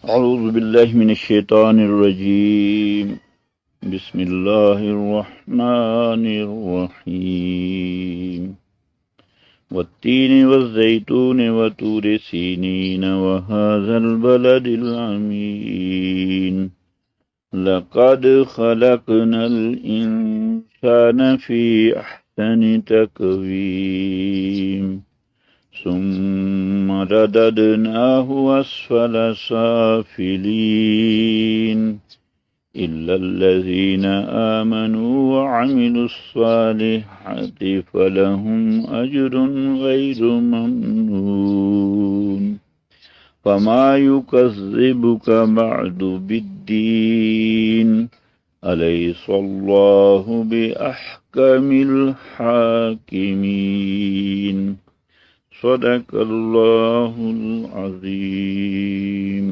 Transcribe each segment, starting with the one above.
أعوذ بالله من الشيطان الرجيم. بسم الله الرحمن الرحيم. والتين والزيتون وطور سينين وهذا البلد الأمين. لقد خلقنا الإنسان في أحسن تقويم ثم رددناه أسفل سافلين إلا الذين آمنوا وعملوا الصالحات فلهم أجر غير ممنون. فما يكذبك بعد بالدين أليس الله بأحكم الحاكمين. صدق اللہ العظیم.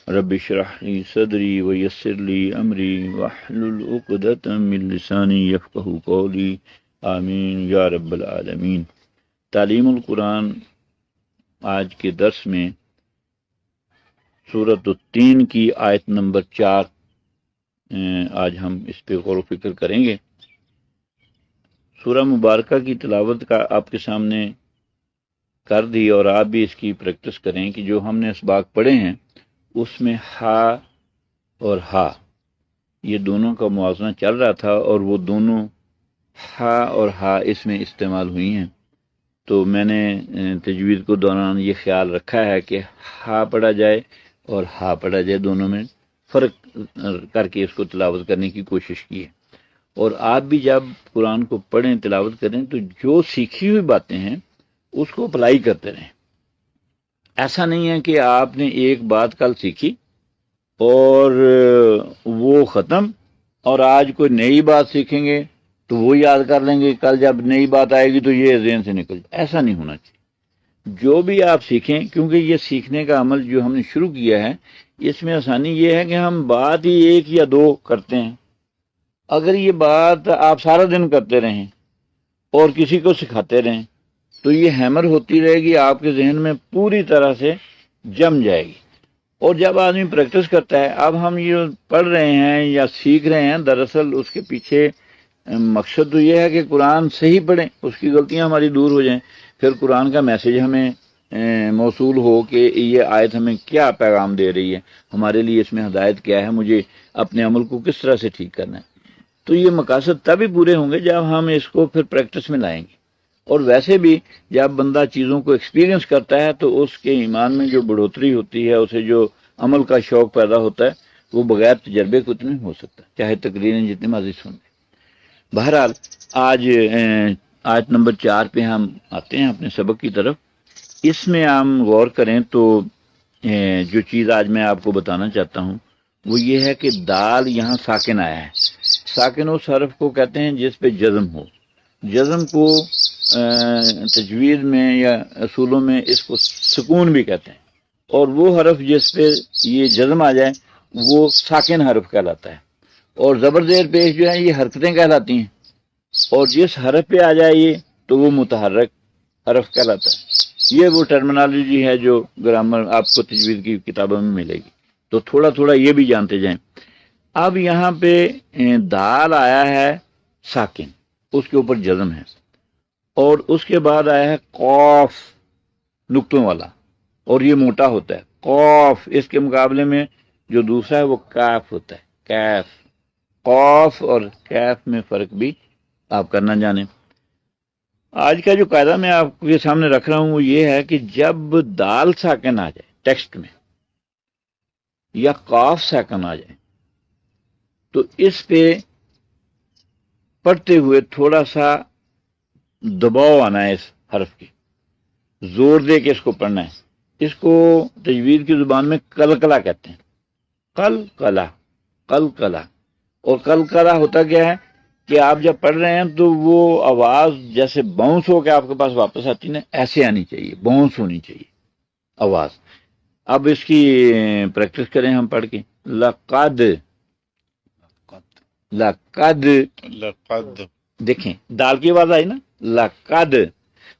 رب اشرح لی صدری ویسر لی امری واحلل عقدۃ من لسانی یفقہوا قولی. آمین یا رب العالمین. تعلیم القرآن آج کے درس میں سورۃ التین کی آیت نمبر 4 آج ہم اس پہ غور و فکر کریں گے. سورہ مبارکہ کی تلاوت کا آپ کے سامنے کر دی اور آپ بھی اس کی پریکٹس کریں کہ جو ہم نے اسباق پڑھے ہیں اس میں ہا اور ہا یہ دونوں کا موازنہ چل رہا تھا اور وہ دونوں ہا اور ہا اس میں استعمال ہوئی ہیں. تو میں نے تجوید کو دوران یہ خیال رکھا ہے کہ ہا پڑھا جائے اور ہا پڑھا جائے، دونوں میں فرق کر کے اس کو تلاوت کرنے کی کوشش کی ہے. اور آپ بھی جب قرآن کو پڑھیں تلاوت کریں تو جو سیکھی ہوئی باتیں ہیں اس کو اپلائی کرتے رہیں. ایسا نہیں ہے کہ آپ نے ایک بات کل سیکھی اور وہ ختم اور آج کوئی نئی بات سیکھیں گے تو وہ یاد کر لیں گے، کل جب نئی بات آئے گی تو یہ ذہن سے نکل جائے. ایسا نہیں ہونا چاہیے. جو بھی آپ سیکھیں، کیونکہ یہ سیکھنے کا عمل جو ہم نے شروع کیا ہے اس میں آسانی یہ ہے کہ ہم بات ہی ایک یا دو کرتے ہیں. اگر یہ بات آپ سارا دن کرتے رہیں اور کسی کو سکھاتے رہیں تو یہ ہیمر ہوتی رہے گی، آپ کے ذہن میں پوری طرح سے جم جائے گی. اور جب آدمی پریکٹس کرتا ہے، اب ہم یہ پڑھ رہے ہیں یا سیکھ رہے ہیں، دراصل اس کے پیچھے مقصد تو یہ ہے کہ قرآن صحیح پڑھیں، اس کی غلطیاں ہماری دور ہو جائیں، پھر قرآن کا میسج ہمیں موصول ہو کہ یہ آیت ہمیں کیا پیغام دے رہی ہے، ہمارے لیے اس میں ہدایت کیا ہے، مجھے اپنے عمل کو کس طرح سے ٹھیک کرنا ہے. تو یہ مقاصد تبھی پورے ہوں گے جب ہم اس کو پھر پریکٹس میں لائیں گے. اور ویسے بھی جب بندہ چیزوں کو ایکسپیرینس کرتا ہے تو اس کے ایمان میں جو بڑھوتری ہوتی ہے، اسے جو عمل کا شوق پیدا ہوتا ہے، وہ بغیر تجربے کچھ نہیں ہو سکتا، چاہے تقریریں جتنی مرضی سن لیں. بہرحال آج آیت نمبر 4 پہ ہم آتے ہیں اپنے سبق کی طرف. اس میں ہم غور کریں تو جو چیز آج میں آپ کو بتانا چاہتا ہوں وہ یہ ہے کہ دال یہاں ساکن آیا ہے. ساکن اس حرف کو کہتے ہیں جس پہ جزم ہو. جزم کو تجوید میں یا اصولوں میں اس کو سکون بھی کہتے ہیں، اور وہ حرف جس پہ یہ جزم آ جائے وہ ساکن حرف کہلاتا ہے. اور زبر زیر پیش جو ہے یہ حرکتیں کہلاتی ہیں، اور جس حرف پہ آ جائے یہ تو وہ متحرک حرف کہلاتا ہے. یہ وہ ٹرمنالوجی ہے جو گرامر آپ کو تجوید کی کتابوں میں ملے گی، تو تھوڑا تھوڑا یہ بھی جانتے جائیں. اب یہاں پہ دال آیا ہے ساکن، اس کے اوپر جزم ہے، اور اس کے بعد آیا ہے قاف نقطوں والا، اور یہ موٹا ہوتا ہے. قاف اس کے مقابلے میں جو دوسرا ہے وہ کاف ہوتا ہے. کیف، قاف اور کیف میں فرق بھی آپ کرنا جانیں. آج کا جو قاعدہ میں آپ کے سامنے رکھ رہا ہوں وہ یہ ہے کہ جب دال ساکن آ جائے ٹیکسٹ میں یا قاف ساکن آ جائے تو اس پہ پڑھتے ہوئے تھوڑا سا دباؤ آنا ہے، اس حرف کی زور دے کے اس کو پڑھنا ہے. اس کو تجوید کی زبان میں قلقلہ کہتے ہیں. قلقلہ، قلقلہ. اور قلقلہ ہوتا کیا ہے کہ آپ جب پڑھ رہے ہیں تو وہ آواز جیسے باؤنس ہو کے آپ کے پاس واپس آتی نا، ایسے آنی چاہیے، باؤنس ہونی چاہیے آواز. اب اس کی پریکٹس کریں ہم پڑھ کے. لقد، لقد، لقد دیکھیں دال کی آواز آئی نا، لقد.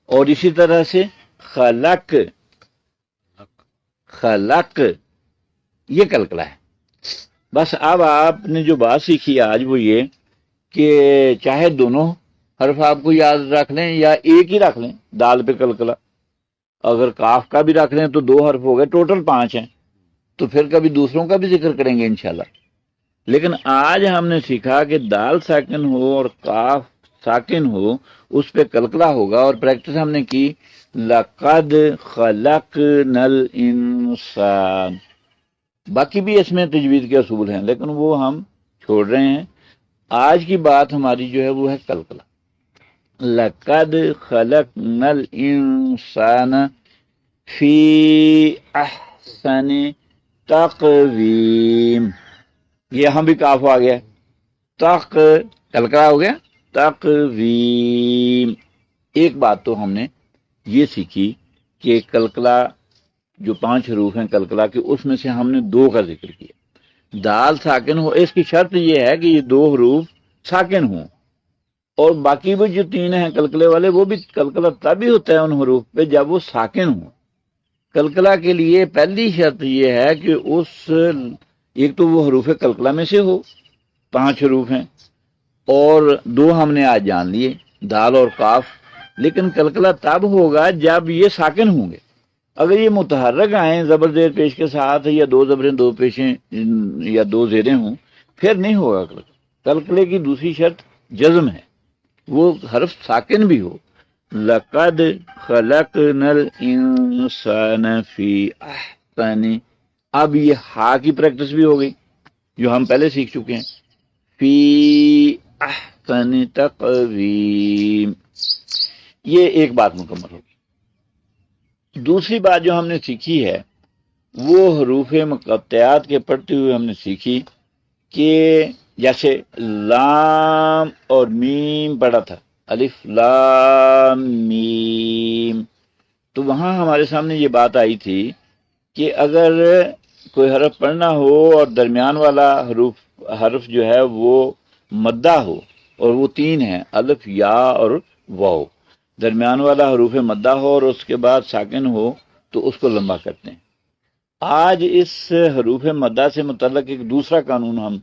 اور اسی طرح سے خلق، خلق. یہ کلکلا ہے۔ بس اب آپ نے جو بات سیکھی آج وہ یہ کہ چاہے دونوں حرف آپ کو یاد رکھ لیں یا ایک ہی رکھ لیں، دال پہ کلکلا، اگر کاف کا بھی رکھ لیں تو 2 حرف ہو گئے، ٹوٹل 5 ہیں، تو پھر کبھی دوسروں کا بھی ذکر کریں گے انشاءاللہ۔ لیکن آج ہم نے سیکھا کہ دال ساکن ہو اور کاف ساکن ہو اس پہ کلکلا ہوگا، اور پریکٹس ہم نے کی لقد خلقنا الانسان۔ باقی بھی اس میں تجوید کے اصول ہیں لیکن وہ ہم چھوڑ رہے ہیں۔ آج کی بات ہماری جو ہے وہ ہے کلکلا۔ لقد خلقنا الانسان فی احسن تقویم، یہاں بھی کاف آ گیا، تق کلکلا ہو گیا، تقویم۔ ایک بات تو ہم نے یہ سیکھی کہ کلکلا جو 5 حروف ہیں کلکلا کے، اس میں سے ہم نے 2 کا ذکر کیا۔ دال ساکن ہو، اس کی شرط یہ ہے کہ یہ 2 حروف ساکن ہوں، اور باقی وہ جو 3 ہیں کلکلے والے وہ بھی کلکلا تبھی ہوتا ہے ان حروف پہ جب وہ ساکن ہوں۔ کلکلا کے لیے پہلی شرط یہ ہے کہ ایک تو وہ حروف کلکلا میں سے ہو، 5 حروف ہیں، اور 2 ہم نے آج جان لیے، دال اور کاف۔ لیکن کلکلا تب ہوگا جب یہ ساکن ہوں گے۔ اگر یہ متحرک آئیں زبر زیر پیش کے ساتھ، یا 2 زبریں 2 پیشیں یا 2 زیریں ہوں، پھر نہیں ہوگا کلکلا۔ کلکلے کی دوسری شرط جزم ہے، وہ حرف ساکن بھی ہو۔ لقد خلقنا الانسان فی احسن، اب یہ ہا کی پریکٹس بھی ہو گئی جو ہم پہلے سیکھ چکے ہیں، فی احسن تقویم۔ یہ ایک بات مکمل ہوگی۔ دوسری بات جو ہم نے سیکھی ہے وہ حروف مقطعات کے پڑھتے ہوئے ہم نے سیکھی کہ جیسے لام اور میم پڑھا تھا، الف لام میم، تو وہاں ہمارے سامنے یہ بات آئی تھی کہ اگر کوئی حرف پڑھنا ہو اور درمیان والا حرف جو ہے وہ مدہ ہو، اور وہ 3 ہیں، الف یا اور واو، درمیان والا حروف مدہ ہو اور اس کے بعد ساکن ہو تو اس کو لمبا کرتے ہیں۔ آج اس حروف مدہ سے متعلق ایک دوسرا قانون ہم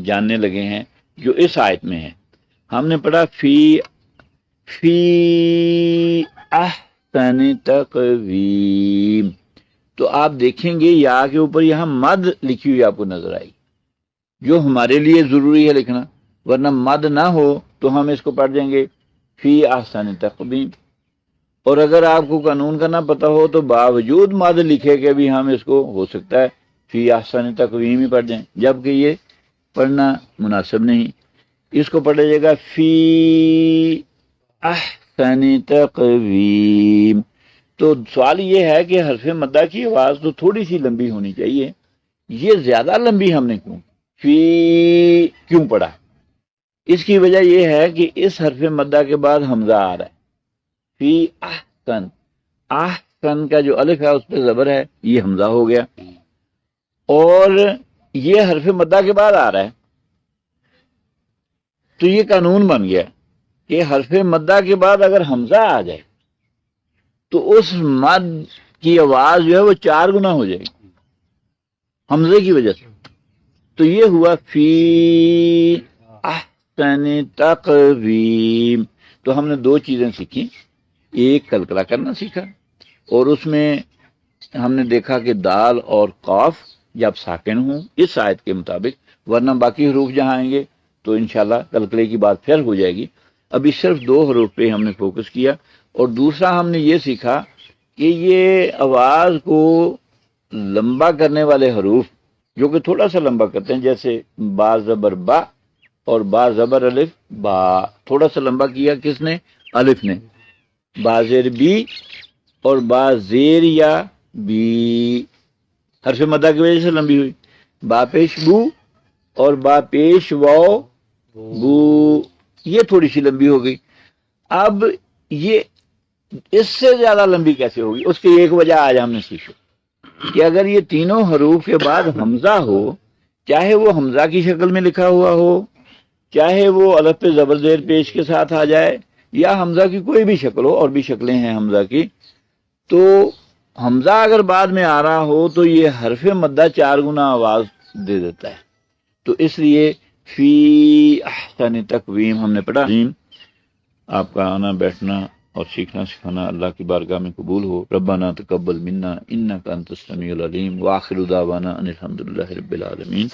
جاننے لگے ہیں جو اس آیت میں ہے۔ ہم نے پڑھا فی احسن تقویم، تو آپ دیکھیں گے یا کے اوپر یہاں مد لکھی ہوئی آپ کو نظر آئی، جو ہمارے لیے ضروری ہے لکھنا، ورنہ مد نہ ہو تو ہم اس کو پڑھ دیں گے فی احسن تقویم۔ اور اگر آپ کو قانون کا نہ پتہ ہو تو باوجود مد لکھے کے بھی ہم اس کو ہو سکتا ہے فی احسن تقویم ہی پڑھ دیں، جبکہ یہ پڑھنا مناسب نہیں۔ اس کو پڑھا جائے گا فی احسن تقویم۔ تو سوال یہ ہے کہ حرف مدہ کی آواز تو تھوڑی سی لمبی ہونی چاہیے، یہ زیادہ لمبی ہم نے کیوں پڑھا؟ اس کی وجہ یہ ہے کہ اس حرف مدہ کے بعد حمزہ آ رہا ہے، فی احسن، احسن کا جو الف ہے اس پہ زبر ہے، یہ حمزہ ہو گیا، اور یہ حرف مدہ کے بعد آ رہا ہے، تو یہ قانون بن گیا کہ حرف مدہ کے بعد اگر حمزہ آ جائے تو اس مد کی آواز جو ہے وہ 4 گنا ہو جائے گی حمزے کی وجہ سے۔ تو یہ ہوا فی احسن تقویم۔ تو ہم نے 2 چیزیں سیکھی، ایک کلکلا کرنا سیکھا، اور اس میں ہم نے دیکھا کہ دال اور قاف جب ساکن ہوں اس آیت کے مطابق، ورنہ باقی حروف جہاں آئیں گے تو انشاءاللہ کلکلے کی بات پھر ہو جائے گی۔ ابھی صرف 2 حروف پہ ہم نے فوکس کیا، اور دوسرا ہم نے یہ سیکھا کہ یہ آواز کو لمبا کرنے والے حروف جو کہ تھوڑا سا لمبا کرتے ہیں، جیسے با زبر با اور با زبر الف با، تھوڑا سا لمبا کیا کس نے؟ الف نے۔ با زیر بی اور با زیر یا بی، حرف مدہ کی وجہ سے لمبی ہوئی۔ با پیش بو اور با پیش واو بو، یہ تھوڑی سی لمبی ہو گئی۔ اب یہ اس سے زیادہ لمبی کیسے ہوگی؟ اس کی ایک وجہ آج ہم نے سیکھی کہ اگر یہ تینوں حروف کے بعد حمزہ ہو، چاہے وہ حمزہ کی شکل میں لکھا ہوا ہو، چاہے وہ الف پہ زبر زیر پیش کے ساتھ آ جائے، یا حمزہ کی کوئی بھی شکل ہو، اور بھی شکلیں ہیں حمزہ کی، تو حمزہ اگر بعد میں آ رہا ہو تو یہ حرف مدہ 4 گنا آواز دے دیتا ہے، تو اس لیے فی احسن تقویم ہم نے پڑھا۔ آپ کا آنا بیٹھنا اور سیکھنا سکھانا اللہ کی بارگاہ میں قبول ہو۔ ربنا تقبل منا انک انت السمیع العلیم، وآخر دعوانا ان الحمد للہ رب العالمین۔